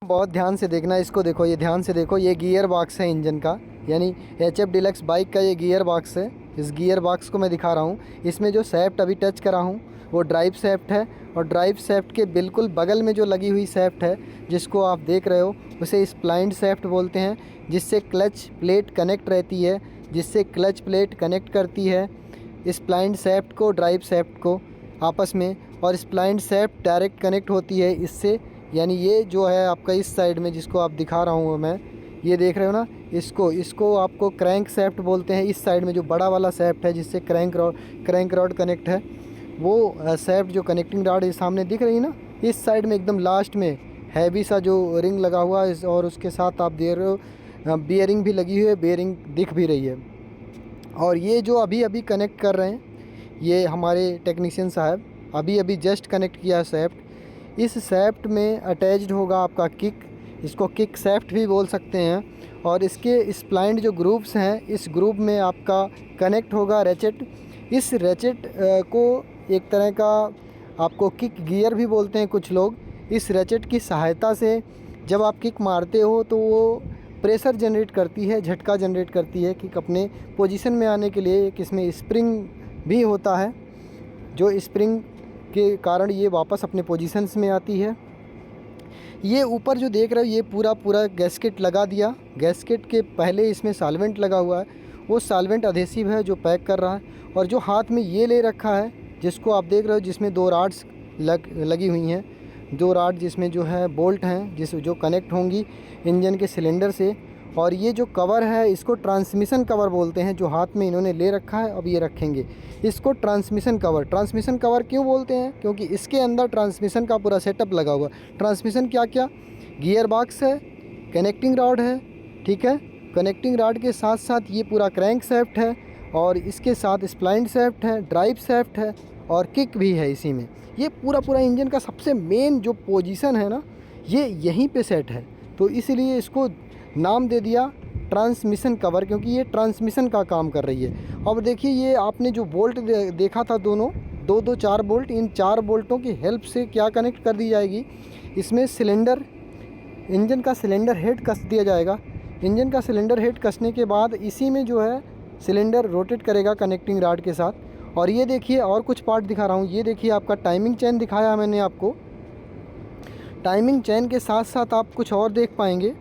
बहुत ध्यान से देखना इसको। देखो, ये ध्यान से देखो, ये गियर बॉक्स है इंजन का, यानी HF डीलक्स बाइक का ये गियर बॉक्स है। इस गियर बॉक्स को मैं दिखा रहा हूँ। इसमें जो सैफ्ट अभी टच करा हूँ वो ड्राइव सैफ्ट है, और ड्राइव सैफ्ट के बिल्कुल बगल में जो लगी हुई सैफ्ट है जिसको आप देख रहे हो उसे स्प्लाइंड सैफ्ट बोलते हैं, जिससे क्लच प्लेट कनेक्ट रहती है, जिससे क्लच प्लेट कनेक्ट करती है स्प्लाइंड सैफ्ट को ड्राइव सैफ्ट को आपस में, और स्प्लाइंड सैफ्ट डायरेक्ट कनेक्ट होती है इससे। यानी ये जो है आपका इस साइड में जिसको आप दिखा रहा हूँ मैं, ये देख रहे हो ना, इसको आपको क्रैंक सैफ्ट बोलते हैं। इस साइड में जो बड़ा वाला सैफ्ट है जिससे क्रैंक रॉड कनेक्ट है, वो सैफ्ट जो कनेक्टिंग रॉड सामने दिख रही है ना, इस साइड में एकदम लास्ट में हैवी सा जो रिंग लगा हुआ है, और उसके साथ आप देख रहे हो बियरिंग भी लगी हुई है, बियरिंग दिख भी रही है। और ये जो अभी अभी कनेक्ट कर रहे हैं ये हमारे टेक्नीशियन साहब, अभी अभी जस्ट कनेक्ट किया है सैफ्ट। इस सैफ्ट में अटैच्ड होगा आपका किक, इसको किक सैफ्ट भी बोल सकते हैं। और इसके स्प्लाइंड जो ग्रुप्स हैं, इस ग्रुप में आपका कनेक्ट होगा रेचेट। इस रेचेट को एक तरह का आपको किक गियर भी बोलते हैं कुछ लोग। इस रेचेट की सहायता से जब आप किक मारते हो तो वो प्रेशर जनरेट करती है, झटका जनरेट करती है किक अपने पोजीशन में आने के लिए। एक इसमें स्प्रिंग भी होता है, जो स्प्रिंग के कारण ये वापस अपने पोजीशंस में आती है। ये ऊपर जो देख रहे हो ये पूरा गैस्केट लगा दिया। गैस्केट के पहले इसमें सॉल्वेंट लगा हुआ है, वो सॉल्वेंट अधेसिव है जो पैक कर रहा है। और जो हाथ में ये ले रखा है जिसको आप देख रहे हो, जिसमें 2 रॉड्स लगी हुई हैं, 2 रॉड जिसमें जो है बोल्ट हैं जो कनेक्ट होंगी इंजन के सिलेंडर से। और ये जो कवर है इसको ट्रांसमिशन कवर बोलते हैं, जो हाथ में इन्होंने ले रखा है, अब ये रखेंगे इसको ट्रांसमिशन कवर क्यों बोलते हैं? क्योंकि इसके अंदर ट्रांसमिशन का पूरा सेटअप लगा हुआ है। ट्रांसमिशन क्या क्या, गियर बॉक्स है, कनेक्टिंग रॉड है, ठीक है, कनेक्टिंग रॉड के साथ साथ ये पूरा क्रैंक सैफ्ट है, और इसके साथ स्प्लाइंड सैफ्ट है, ड्राइव सैफ्ट है, और किक भी है इसी में। ये पूरा इंजन का सबसे मेन जो पोजीशन है ना, ये यहीं पे सेट है, तो इसीलिए इसको नाम दे दिया ट्रांसमिशन कवर, क्योंकि ये ट्रांसमिशन का काम कर रही है। अब देखिए, ये आपने जो बोल्ट देखा था, दोनों 4 बोल्ट, इन 4 बोल्टों की हेल्प से क्या कनेक्ट कर दी जाएगी, इसमें सिलेंडर, इंजन का सिलेंडर हेड कस दिया जाएगा। इंजन का सिलेंडर हेड कसने के बाद इसी में जो है सिलेंडर रोटेट करेगा कनेक्टिंग रॉड के साथ। और ये देखिए, और कुछ पार्ट दिखा रहा हूँ, ये देखिए आपका टाइमिंग चेन दिखाया मैंने आपको। टाइमिंग चेन के साथ साथ आप कुछ और देख पाएंगे।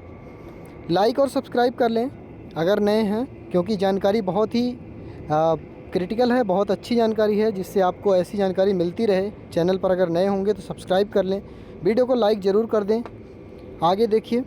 लाइक और सब्सक्राइब कर लें अगर नए हैं, क्योंकि जानकारी बहुत ही क्रिटिकल है, बहुत अच्छी जानकारी है, जिससे आपको ऐसी जानकारी मिलती रहे। चैनल पर अगर नए होंगे तो सब्सक्राइब कर लें, वीडियो को लाइक ज़रूर कर दें। आगे देखिए,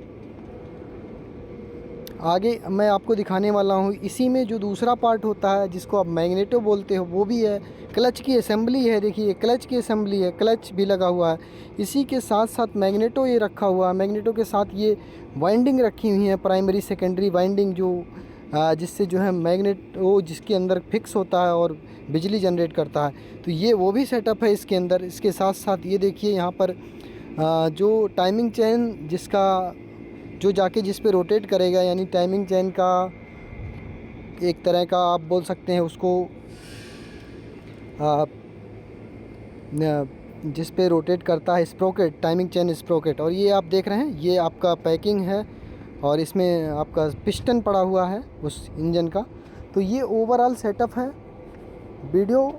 आगे मैं आपको दिखाने वाला हूँ इसी में जो दूसरा पार्ट होता है जिसको आप मैग्नेटो बोलते हो, वो भी है। क्लच की असेंबली है, देखिए क्लच की असेंबली है, क्लच भी लगा हुआ है। इसी के साथ साथ मैग्नेटो ये रखा हुआ है। मैग्नेटो के साथ ये वाइंडिंग रखी हुई है, प्राइमरी सेकेंडरी वाइंडिंग, जो जिससे जो है मैग्नेट वो जिसके अंदर फिक्स होता है और बिजली जनरेट करता है, तो ये वो भी सेटअप है इसके अंदर। इसके साथ साथ ये देखिए यहाँ पर जो टाइमिंग चेन जिसका जो जाके जिस पे रोटेट करेगा, यानी टाइमिंग चेन का एक तरह का आप बोल सकते हैं उसको, जिस पे रोटेट करता है स्प्रोकेट, टाइमिंग चेन स्प्रोकेट। और ये आप देख रहे हैं ये आपका पैकिंग है, और इसमें आपका पिस्टन पड़ा हुआ है उस इंजन का। तो ये ओवरऑल सेटअप है। वीडियो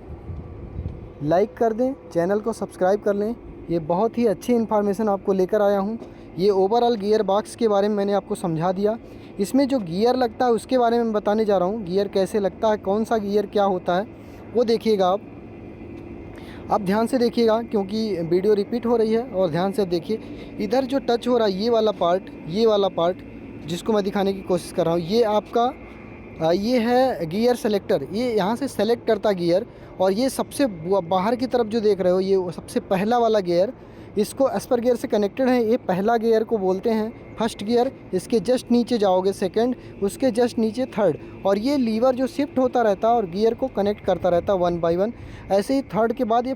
लाइक कर दें, चैनल को सब्सक्राइब कर लें। ये बहुत ही अच्छी इन्फॉर्मेशन आपको लेकर आया हूँ। ये ओवरऑल गियर बॉक्स के बारे में मैंने आपको समझा दिया। इसमें जो गियर लगता है उसके बारे में बताने जा रहा हूँ, गियर कैसे लगता है, कौन सा गियर क्या होता है, वो देखिएगा आप ध्यान से देखिएगा, क्योंकि वीडियो रिपीट हो रही है। और ध्यान से देखिए, इधर जो टच हो रहा है ये वाला पार्ट जिसको मैं दिखाने की कोशिश कर रहा हूँ, ये आपका ये है गियर सेलेक्टर। ये यहाँ से सेलेक्ट करता गियर। और ये सबसे बाहर की तरफ जो देख रहे हो, ये सबसे पहला वाला गियर, इसको एस्पर गियर से कनेक्टेड है। ये पहला गियर को बोलते हैं फर्स्ट गियर। इसके जस्ट नीचे जाओगे सेकंड, उसके जस्ट नीचे थर्ड। और ये लीवर जो शिफ्ट होता रहता है और गियर को कनेक्ट करता रहता है 1 बाय 1। ऐसे ही थर्ड के बाद ये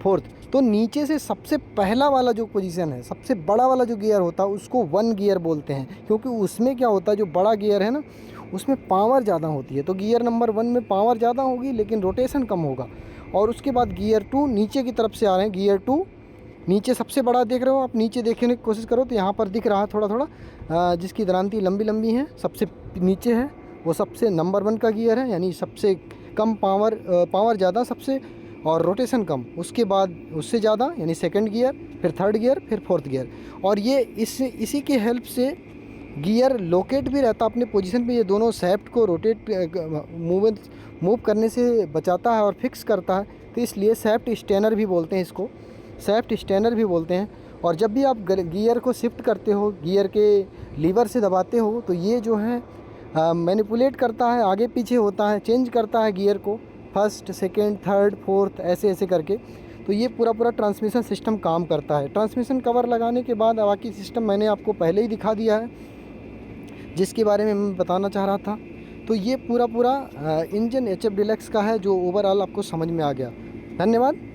फोर्थ। तो नीचे से सबसे पहला वाला जो पोजीशन है, सबसे बड़ा वाला जो गियर होता है उसको 1 गियर बोलते हैं, क्योंकि उसमें क्या होता है, जो बड़ा गियर है ना उसमें पावर ज़्यादा होती है। तो गियर नंबर 1 में पावर ज़्यादा होगी लेकिन रोटेशन कम होगा। और उसके बाद गियर 2, नीचे की तरफ से आ रहे हैं गियर 2, नीचे सबसे बड़ा देख रहे हो आप, नीचे देखने की कोशिश करो तो यहाँ पर दिख रहा है थोड़ा थोड़ा, जिसकी दरांती लंबी लंबी है, सबसे नीचे है वो सबसे नंबर 1 का गियर है, यानी सबसे कम पावर ज़्यादा सबसे, और रोटेशन कम, उसके बाद उससे ज़्यादा यानी सेकंड गियर, फिर थर्ड गियर, फिर फोर्थ गियर। और ये इसी की हेल्प से गियर लोकेट भी रहता अपने पोजीशन पे। ये दोनों सैफ्ट को रोटेट मूव करने से बचाता है और फिक्स करता है, तो इसलिए सैफ्ट स्टैनर भी बोलते हैं इसको, सैफ्ट स्टैनर भी बोलते हैं। और जब भी आप गियर को शिफ्ट करते हो, गियर के लीवर से दबाते हो, तो ये जो है मैनिपुलेट करता है, आगे पीछे होता है, चेंज करता है गियर को, फर्स्ट सेकेंड थर्ड फोर्थ ऐसे ऐसे करके। तो ये पूरा ट्रांसमिशन सिस्टम काम करता है। ट्रांसमिशन कवर लगाने के बाद बाकी सिस्टम मैंने आपको पहले ही दिखा दिया है, जिसके बारे में मैं बताना चाह रहा था। तो ये पूरा इंजन HF डीलक्स का है, जो ओवरऑल आपको समझ में आ गया। धन्यवाद।